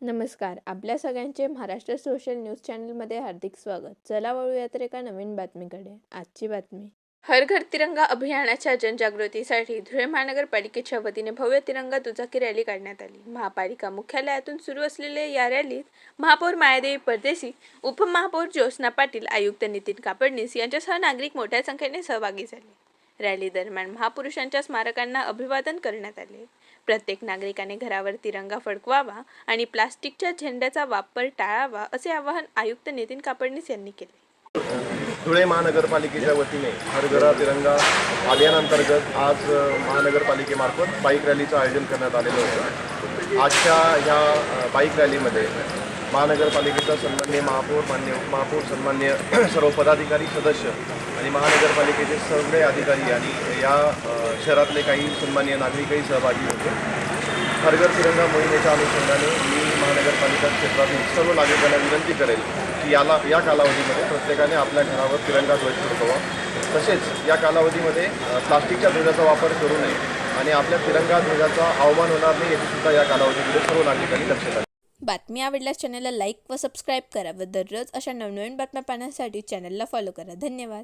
नमस्कार. आपल्या सगळ्यांचे महाराष्ट्र सोशल न्यूज चॅनलमध्ये हार्दिक स्वागत. चला वळूया तर एका नवीन बातमीकडे. आजची बातमी. हर घर तिरंगा अभियानाच्या जनजागृतीसाठी धुळे महानगरपालिकेच्या वतीने भव्य तिरंगा दुचाकी रॅली काढण्यात आली. महापालिका मुख्यालयातून सुरू असलेल्या या रॅलीत महापौर मायादेवी परदेशी, उपमहापौर ज्योत्स्ना पाटील, आयुक्त नितीन कापडणीस यांच्यासह नागरिक मोठ्या संख्येने सहभागी झाले. रॅली दरम्यान महापुरुषांच्या स्मारकांना अभिवादन करण्यात आले. प्रत्येक नागरिकाने घरावर तिरंगा फडकवावा आणि प्लास्टिकच्या झेंड्याचा वापर टाळावा असे आवाहन आयुक्त नितीन कापडणीस यांनी केले. धुळे महानगरपालिकेच्या वतीने हर घरा तिरंगा अभियानांतर्गत आज महानगरपालिकेमार्फत बाईक रॅलीचं आयोजन करण्यात आलेलं होतं. आजच्या ह्या बाईक रॅलीमध्ये महानगरपालिकेचा सन्माननीय महापौर, माननीय उपमहापौर, सन्माननीय सर्व पदाधिकारी, सदस्य आणि महानगरपालिकेचे सगळे अधिकारी आणि या शहरातले काही सन्माननीय नागरिकही सहभागी होते. हर घर तिरंगा मोहिमेच्या अनुषंगाने मी महानगरपालिका क्षेत्रातील सर्व नागरिकांना विनंती करेल की या कालावधीमध्ये प्रत्येकाने आपल्या घरावर तिरंगा ध्वज फडकवा. तसेच या कालावधीमध्ये प्लास्टिकच्या ध्वजाचा वापर करू नये आणि आपल्या तिरंगा ध्वजाचा अवमान होणार नाही याची सुद्धा या कालावधीमध्ये सर्व नागरिकांनी लक्ष द्यावे. बातमी आवडल्यास चॅनलला लाईक व सबस्क्राईब करा व दररोज अशा नवनवीन बातम्या पाहण्यासाठी चॅनलला फॉलो करा. धन्यवाद.